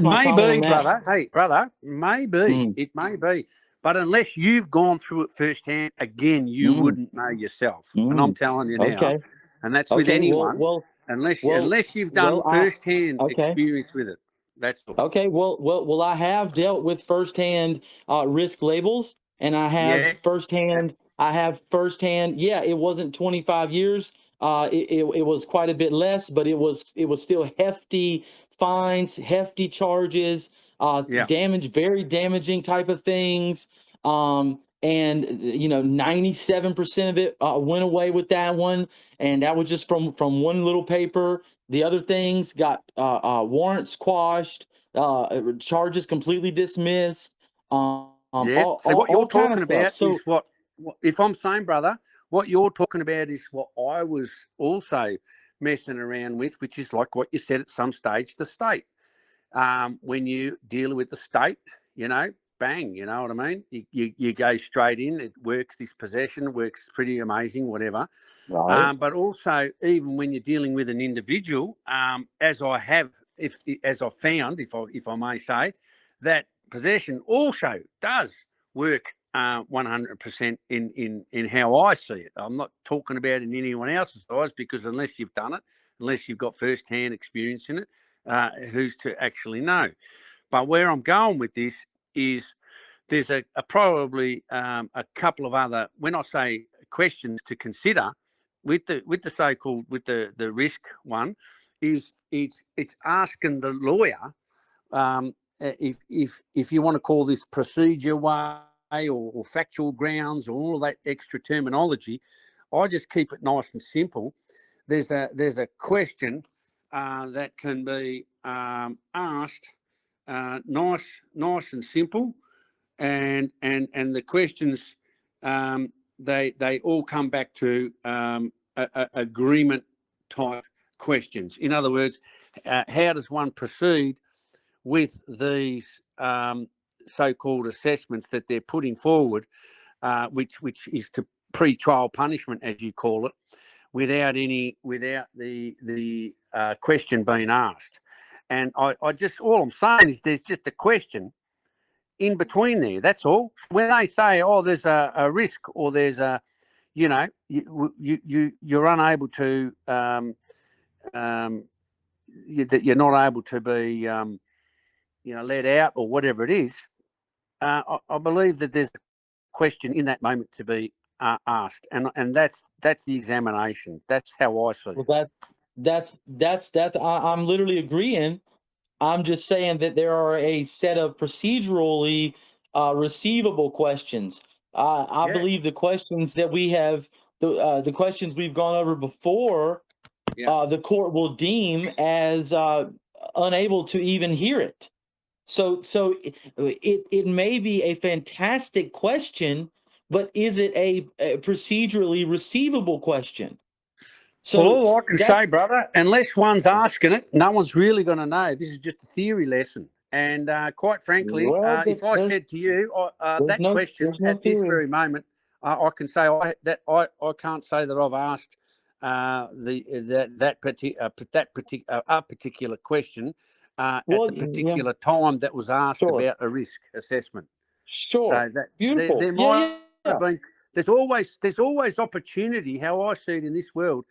my comment on Maybe, that. brother. Hey, brother, maybe. It may be. But unless you've gone through it firsthand, again, you Mm, wouldn't know yourself. And I'm mm. telling you now, Okay. and that's with Okay. Well, anyone, well, unless well, you've done well, I, firsthand okay. experience with it. That's all. Okay, well, I have dealt with firsthand risk labels, and Yeah, I have firsthand. Yeah, it wasn't 25 years. It was quite a bit less, but it was still hefty fines, hefty charges, yeah, very damaging type of things. And 97% of it went away with that one, and that was just from one little paper. The other things got warrants quashed, charges completely dismissed, yeah. See, what you're all kind of talking stuff. about is So what if I'm saying, brother, what you're talking about is what I was also messing around with, which is like what you said at some stage, the state. When you deal with the state, bang, you know what I mean? You go straight in, it works, this possession works pretty amazing, whatever. right, But also, even when you're dealing with an individual, as I have, as I found, if I may say, that possession also does work 100% in how I see it. I'm not talking about in anyone else's eyes, because unless you've done it, unless you've got first-hand experience in it, who's to actually know? But where I'm going with this is there's a probably a couple of other, when I say questions to consider with the so-called, with the risk one, is it's asking the lawyer, if you want to call this procedure way, or factual grounds, or all that extra terminology. I just keep it nice and simple. There's a question that can be asked, nice and simple, and the questions, they all come back to agreement type questions. In other words, how does one proceed with these so-called assessments that they're putting forward, which is to pre-trial punishment, as you call it, without the question being asked. And I just, all I'm saying is there's just a question in between there. That's all. When they say, "Oh, there's a risk," or "There's a," you're unable to, that you're not able to be, let out, or whatever it is. I believe that there's a question in that moment to be asked, and that's the examination. That's how I see well, it. that's I'm literally agreeing. I'm just saying that there are a set of procedurally receivable questions. I Yeah, believe the questions that we have, the questions we've gone over before, yeah. the court will deem as unable to even hear it. So it may be a fantastic question, but is it a procedurally receivable question? Well, So all I can that's say, brother, unless one's asking it, no one's really going to know. This is just a theory lesson. And quite frankly, well, if I said to you that question there's no at this theory. very moment, I can say I can't say that I've asked a particular question at Well, the yeah, particular time that was asked sure, about a risk assessment. sure, So that beautiful. there Yeah, might yeah, have been. There's always opportunity. How I see it in this world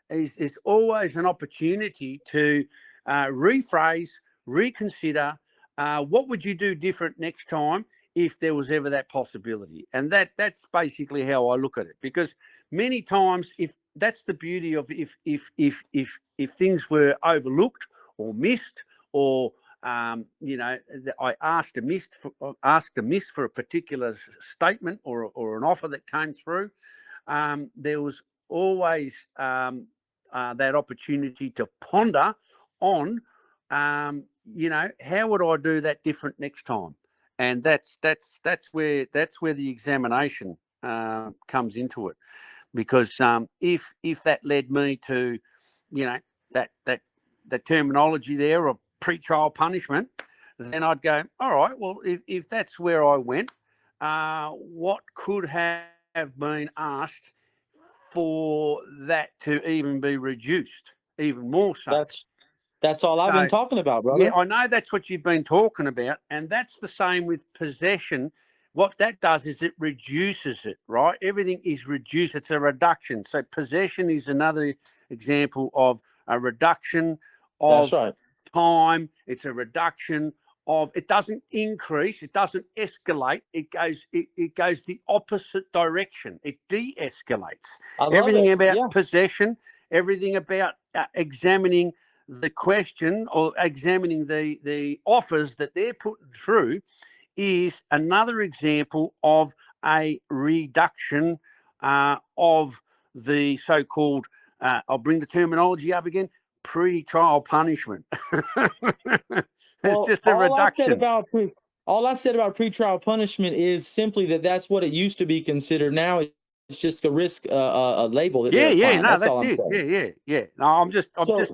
is always an opportunity to rephrase, reconsider. What would you do different next time if there was ever that possibility? And that's basically how I look at it. Because many times, if that's the beauty of, if things were overlooked or missed, or I asked a miss for a particular statement, or an offer that came through. There was always that opportunity to ponder on, how would I do that different next time? And that's where the examination comes into it, because if that led me to, that the terminology there of pre-trial punishment, then I'd go, all right, well, if that's where I went, what could have been asked for that to even be reduced, even more so? that's That's all I've been So, talking about, yeah, brother. I know that's what you've been talking about, and that's the same with possession. What that does is it reduces it, right? Everything is reduced. It's a reduction. So possession is another example of a reduction That's of right. time. It's a reduction of, it doesn't increase, it doesn't escalate. It goes the opposite direction. It de-escalates. I love Everything it. about Yeah. possession, everything about examining the question or examining the offers that they're putting through is another example of a reduction of the so-called, I'll bring the terminology up again, pre-trial punishment. It's Well, just a reduction. all I said about pretrial punishment is simply that that's what it used to be considered. Now it's just a risk, a label that they're Yeah, applying. no, That's all that's I'm it. saying. Yeah. No, I'm just So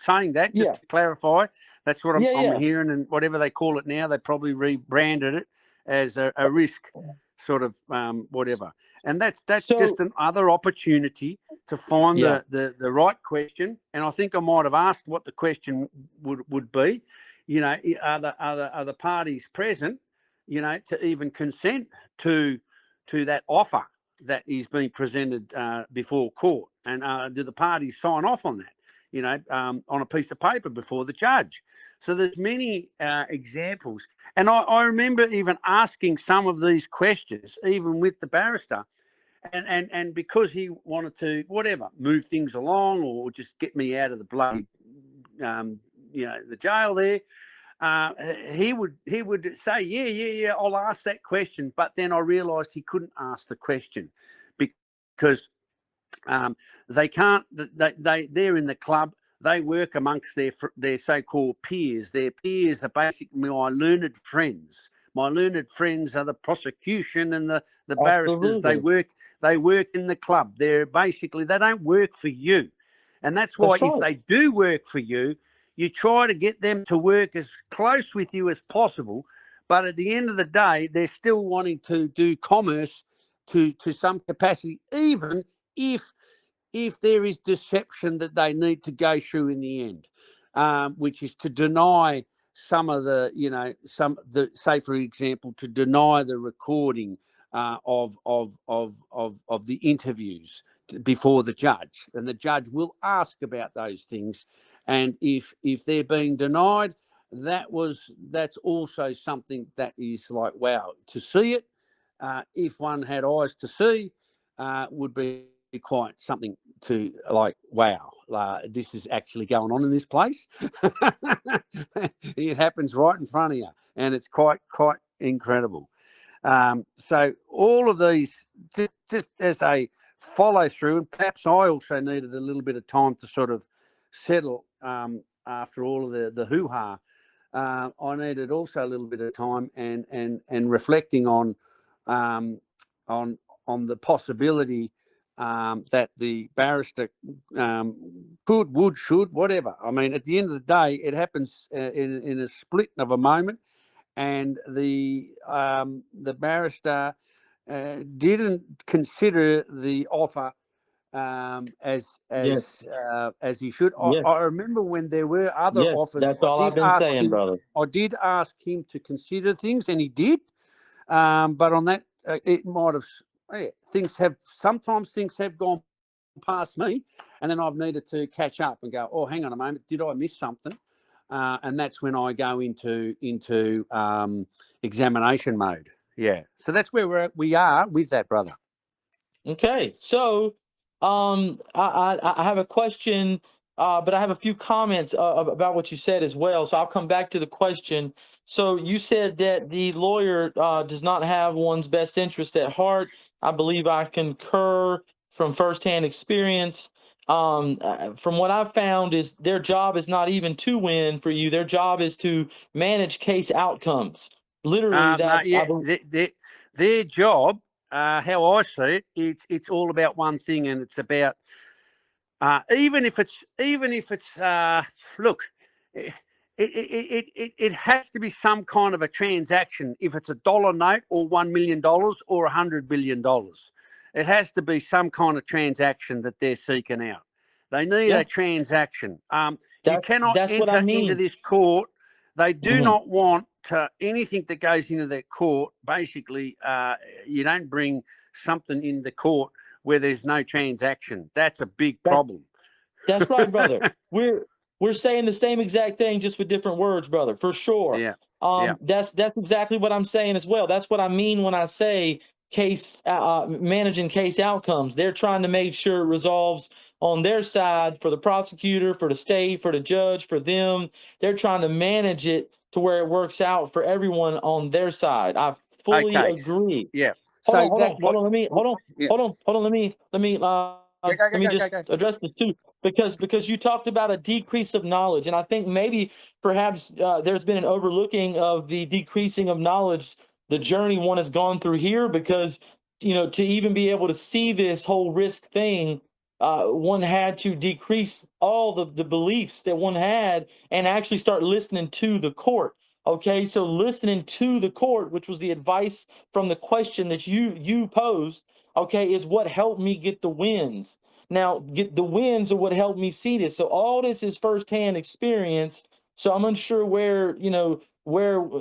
saying that just yeah, to clarify. That's what I'm yeah. hearing, and whatever they call it now, they probably rebranded it as a risk sort of whatever. And that's just So another opportunity to find yeah, the right question. And I think I might have asked what the question would be. You know, are the parties present? You know, to even consent to that offer that is being presented before court, and do the parties sign off on that? You know, on a piece of paper before the judge. So there's many examples, and I remember even asking some of these questions, even with the barrister, and because he wanted to whatever move things along or just get me out of the bloody, the jail there. He would say, yeah, I'll ask that question, but then I realised he couldn't ask the question because they can't. They're in the club. They work amongst their so-called peers. Their peers are basically my learned friends. My learned friends are the prosecution and the barristers. They absolutely. work in the club. They don't work for you, and that's why That's if right. they do work for you, you try to get them to work as close with you as possible. But at the end of the day, they're still wanting to do commerce to some capacity, even if there is deception that they need to go through in the end, which is to deny some of the, say for example, to deny the recording of the interviews before the judge, and the judge will ask about those things, and if they're being denied, that's also something that is like, wow, to see it, if one had eyes to see, would be quite something to like, wow, this is actually going on in this place. It happens right in front of you, and it's quite incredible. So all of these, just as a follow through, and perhaps I also needed a little bit of time to sort of settle after all of the hoo-ha. I needed also a little bit of time and reflecting on the possibility that the barrister could, would, should, whatever. I mean, at the end of the day, it happens in a split of a moment, and the barrister didn't consider the offer as Yes. he should. Yes. I remember when there were other Yes. offers, That's all I've been saying, brother. I did ask him to consider things, and he did. But on that, it might have. Yeah, sometimes things have gone past me, and then I've needed to catch up and go, oh, hang on a moment, did I miss something? And that's when I go into examination mode. Yeah, so that's where we are with that, brother. Okay, so I have a question, but I have a few comments about what you said as well. So I'll come back to the question. So you said that the lawyer does not have one's best interest at heart. I believe I concur from firsthand experience. From what I've found is their job is not even to win for you. Their job is to manage case outcomes. Literally, No, that yeah, their job, how I see it, it's all about one thing, and it's about even if it's look, it has to be some kind of a transaction. If it's $1 note or $1 million or $100 billion, it has to be some kind of transaction that they're seeking out. They need yeah, a transaction. You cannot That's what I enter into mean. this court. They do Mhm. not want anything that goes into their court. Basically, you don't bring something in the court where there's no transaction. That's a big That problem. That's right, brother. We're saying the same exact thing, just with different words, brother, for sure. Yeah, yeah. That's exactly what I'm saying as well. That's what I mean when I say managing case outcomes. They're trying to make sure it resolves on their side for the prosecutor, for the state, for the judge, for them. They're trying to manage it to where it works out for everyone on their side. I fully Okay. agree. Yeah. Hold on, So hold that on, hold what? on. Yeah. Hold on. Yeah. Go. Go. Let me Go. Go. just Go. address this too, because you talked about a decrease of knowledge, and I think maybe perhaps there's been an overlooking of the decreasing of knowledge, the journey one has gone through here, because to even be able to see this whole risk thing, one had to decrease all the beliefs that one had and actually start listening to the court. Okay, so listening to the court, which was the advice from the question that you posed, okay, is what helped me get the wins. Now, get the wins are what helped me see this. So all this is firsthand experience. So I'm unsure where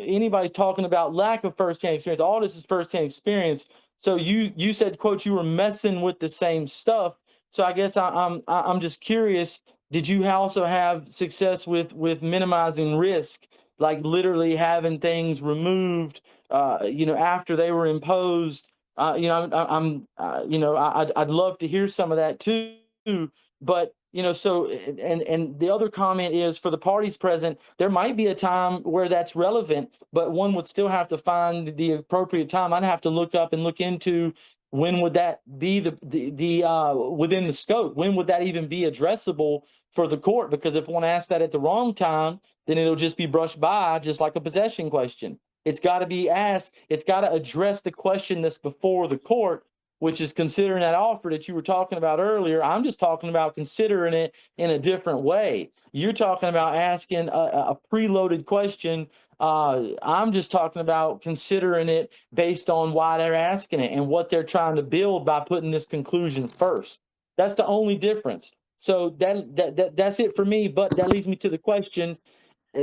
anybody's talking about lack of firsthand experience. All this is firsthand experience. So you said, quote, you were messing with the same stuff. So I guess I'm just curious. Did you also have success with minimizing risk, like literally having things removed, after they were imposed? I'd love to hear some of that too. But so and the other comment is, for the parties present, there might be a time where that's relevant, but one would still have to find the appropriate time. I'd have to look up and look into when would that be the within the scope. When would that even be addressable for the court? Because if one asks that at the wrong time, then it'll just be brushed by, just like a possession question. It's got to be asked. It's got to address the question that's before the court, which is considering that offer that you were talking about earlier. I'm just talking about considering it in a different way. You're talking about asking a preloaded question. I'm just talking about considering it based on why they're asking it and what they're trying to build by putting this conclusion first. That's the only difference. So that's it for me. But that leads me to the question.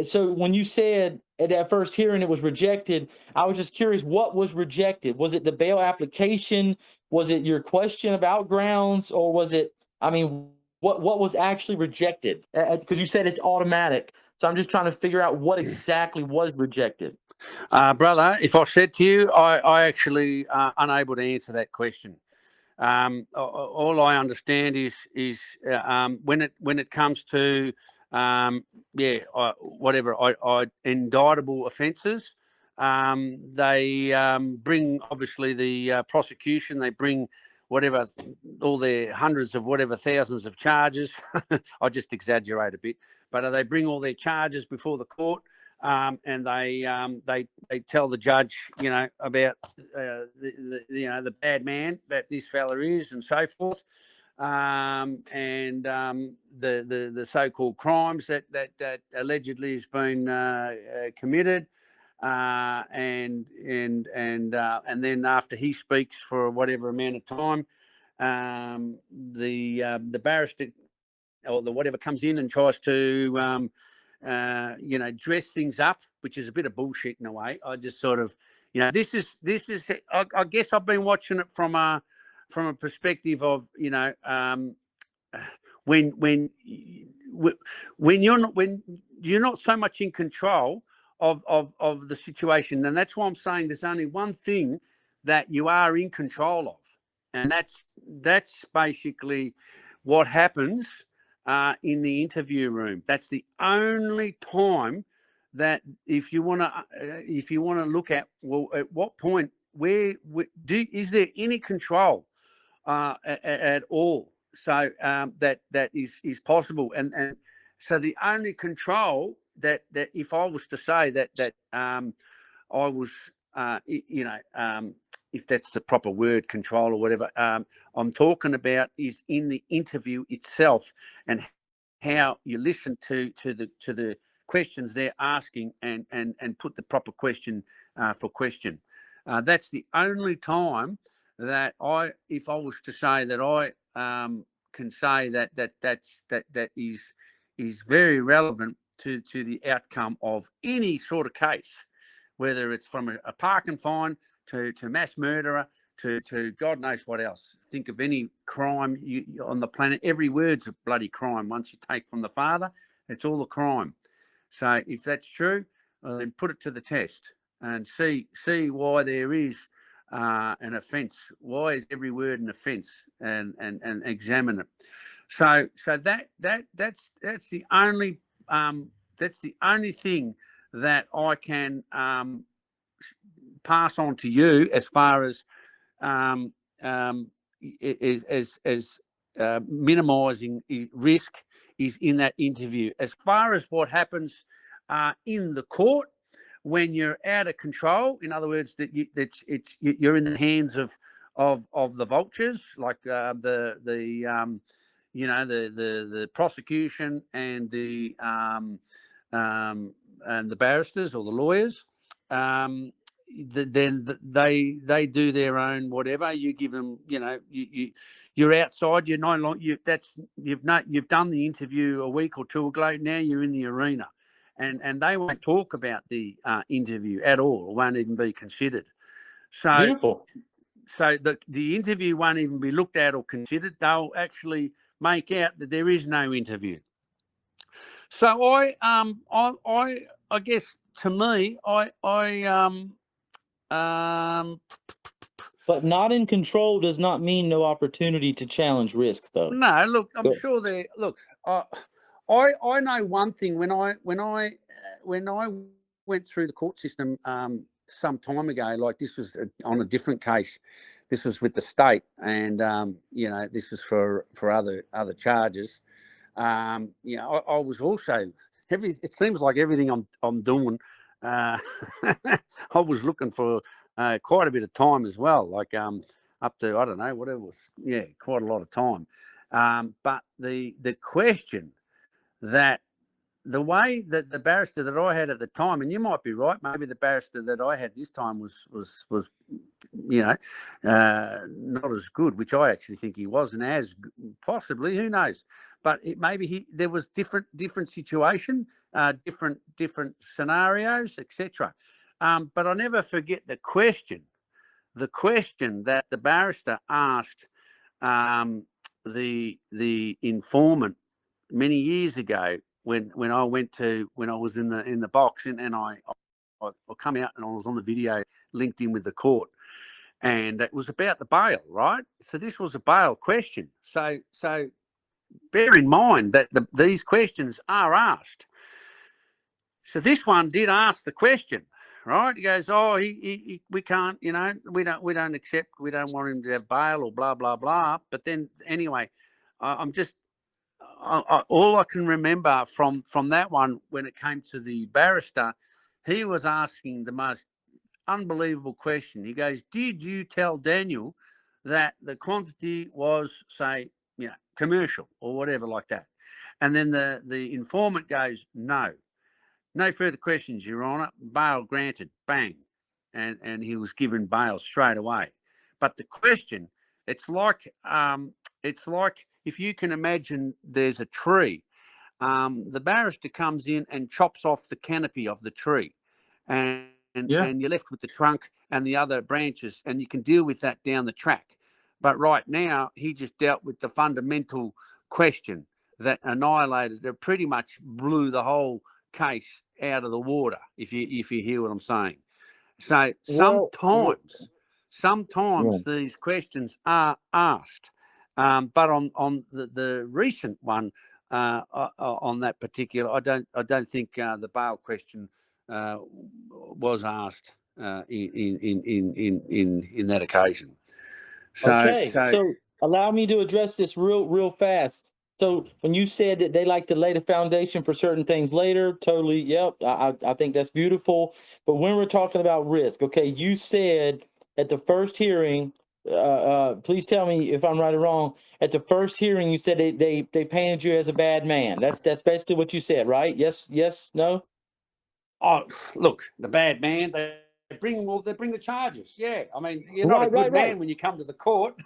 So when you said at that first hearing it was rejected, I was just curious, what was rejected? Was it the bail application? Was it your question about grounds? Or was it, I mean, what was actually rejected? Because you said it's automatic. So I'm just trying to figure out what exactly was rejected. Brother, if I said to you, I actually unable to answer that question. All I understand is when it comes to whatever indictable offences, they bring, obviously, the prosecution. They bring whatever, all their hundreds of whatever thousands of charges. I just exaggerate a bit, but they bring all their charges before the court. And they tell the judge, about the bad man that this fella is, and so forth, and the so-called crimes that allegedly has been committed, and then after he speaks for whatever amount of time, the barrister or the whatever comes in and tries to dress things up, which is a bit of bullshit in a way. I just sort of, this is. I guess I've been watching it from a perspective of, when you're not so much in control of the situation, and that's why I'm saying there's only one thing that you are in control of, and that's basically what happens in the interview room. That's the only time that, if you want to look at, well, at what point is there any control at all? So that is possible, and so the only control that if I was to say that I was, if that's the proper word, control or whatever, I'm talking about, is in the interview itself, and how you listen to the questions they're asking, and put the proper question for question. That's the only time that if I was to say that I can say that is is very relevant to the outcome of any sort of case, whether it's from a park and fine to mass murderer to God knows what else. Think of any crime on the planet. Every word's a bloody crime. Once you take from the father, it's all a crime. So if that's true, well, then put it to the test and see why there is an offence. Why is every word an offence? And examine it. So that's the only thing that I can pass on to you as far as minimising risk is in that interview. As far as what happens in the court when you're out of control, in other words, that you're in the hands of the vultures, like the prosecution and the barristers or the lawyers. Then they do their own whatever. You give them, you're outside. You're no longer. You've done the interview a week or two ago. Now you're in the arena, and they won't talk about the interview at all. It won't even be considered. So Beautiful. So the interview won't even be looked at or considered. They'll actually make out that there is no interview. So I guess to me, But not in control does not mean no opportunity to challenge risk, though. No, look, I'm sure they look. I know one thing. When I went through the court system some time ago, like this was on a different case. This was with the state, and this was for other charges. I was also it seems like everything I'm doing. I was looking for quite a bit of time as well, like up to, I don't know, whatever it was, quite a lot of time. But the question that the way that the barrister that I had at the time, and you might be right, maybe the barrister that I had this time was not as good, which I actually think he wasn't as possibly, who knows, but there was different situation, different scenarios, etc. But I never forget the question that the barrister asked the informant many years ago when I was in the box, and I come out and I was on the video linked in with the court, and it was about the bail, right? So this was a bail question. So bear in mind that these questions are asked. So this one did ask the question, right? He goes, "Oh, we can't, we don't accept, we don't want him to have bail or blah blah blah." But then anyway, all I can remember from that one, when it came to the barrister, he was asking the most unbelievable question. He goes, "Did you tell Daniel that the quantity was, say, commercial or whatever like that?" And then the informant goes, "No further questions, Your Honour. Bail granted." Bang, and he was given bail straight away. But the question, it's like if you can imagine, there's a tree. The barrister comes in and chops off the canopy of the tree, and you're left with the trunk and the other branches, and you can deal with that down the track. But right now, he just dealt with the fundamental question that annihilated, that pretty much blew the whole case out of the water, if you hear what I'm saying. So sometimes these questions are asked, but on the recent one, on that particular, I don't think the bail question was asked in that occasion. So allow me to address this real fast. So when you said that they like to lay the foundation for certain things later, totally, yep, I think that's beautiful. But when we're talking about risk, okay, you said at the first hearing, please tell me if I'm right or wrong. At the first hearing, you said they painted you as a bad man. That's basically what you said, right? Yes, no? Oh, look, the bad man. They bring the charges. Yeah, I mean, you're not a good man when you come to the court.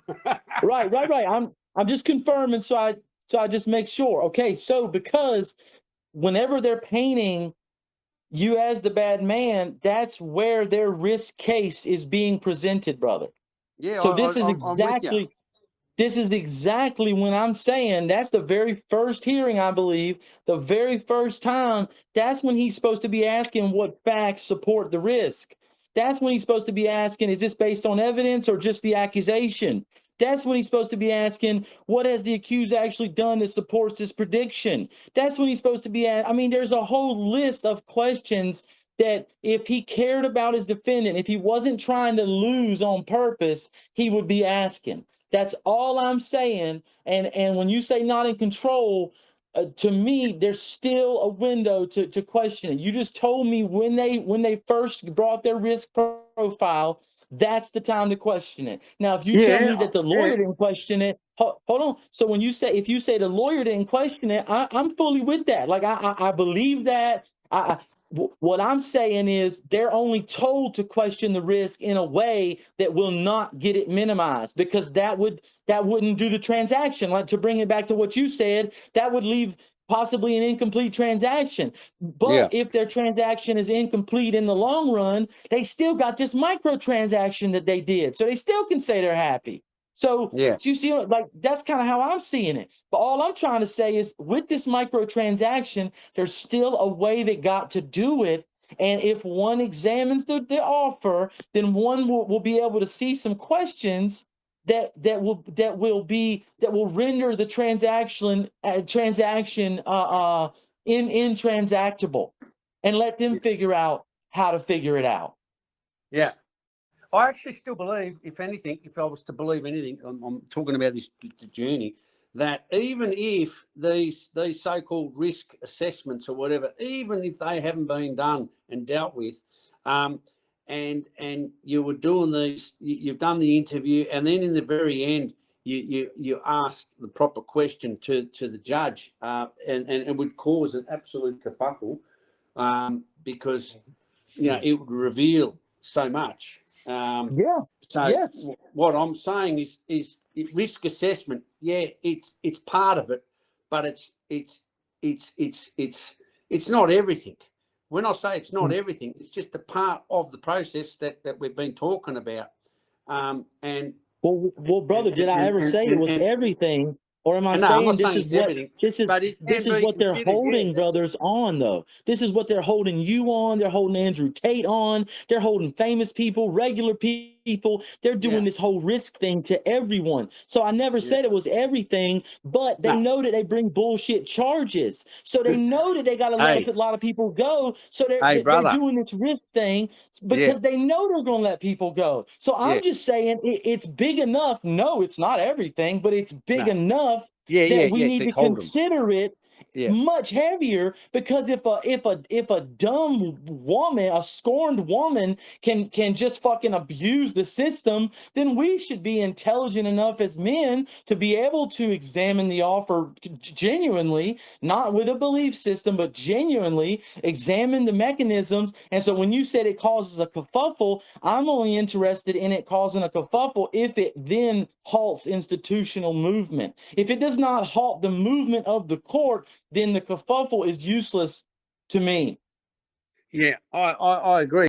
Right. I'm just confirming, so So I just make sure. Okay, so because whenever they're painting you as the bad man, that's where their risk case is being presented, brother. Yeah, So this is I'm with you. exactly when I'm saying that's the very first hearing, I believe, the very first time, that's when he's supposed to be asking what facts support the risk. That's when he's supposed to be asking, is this based on evidence or just the accusation? That's when he's supposed to be asking, what has the accused actually done that supports this prediction? That's when he's supposed to be I mean, there's a whole list of questions that if he cared about his defendant, if he wasn't trying to lose on purpose, he would be asking. That's all I'm saying. And when you say not in control, to me, there's still a window to question it. You just told me when they first brought their risk profile, that's the time to question it. Now, if you tell me that the Yeah, lawyer didn't question it, hold on. So when you say if you say the lawyer didn't question it, I'm fully with that. Like I believe that. What I'm saying is they're only told to question the risk in a way that will not get it minimized, because that wouldn't do the transaction. Like, to bring it back to what you said, that would leave possibly an incomplete transaction. yeah, But if their transaction is incomplete in the long run, they still got this microtransaction that they did. So they still can say they're happy. So yeah, you see, like, that's kind of how I'm seeing it. But all I'm trying to say is with this microtransaction, there's still a way that got to do it. And if one examines the offer, then one will be able to see some questions that will render the transaction intransactable, and let them figure out how to figure it out. yeah. I actually still believe, if anything, if I was to believe anything, I'm talking about this journey, that even if these so-called risk assessments or whatever, even if they haven't been done and dealt with, and you were doing these, you've done the interview, and then in the very end, you asked the proper question to the judge, and it would cause an absolute kerfuffle, because it would reveal so much. Yeah. So Yes. what I'm saying is risk assessment. Yeah, it's part of it, but it's not everything. When I say it's not everything, it's just a part of the process that we've been talking about. And Well, brother, did I ever say it was and everything, or am I no, I'm saying not this saying is it's what everything, this is? but it This can is be what they're considered. Yeah, holding brothers on, though. This is what they're holding you on. They're holding Andrew Tate on. They're holding famous people, regular people. They're yeah, doing this whole risk thing to everyone. So I never yeah. said it was everything, but they No, know that they bring bullshit charges. So they know that they got to let hey, a lot of people go. So they're brother. doing this risk thing Yeah, because they know they're going to let people go. So yeah, I'm just saying it's big enough. No, it's not everything, but it's big no, enough yeah, that we need to to hold them. consider it Yeah, much heavier, because if a dumb woman, a scorned woman can just fucking abuse the system, then we should be intelligent enough as men to be able to examine the offer genuinely, not with a belief system, but genuinely examine the mechanisms. And so when you said it causes a kerfuffle, I'm only interested in it causing a kerfuffle if it then halts institutional movement. If it does not halt the movement of the court, then the kerfuffle is useless to me. yeah, I agree.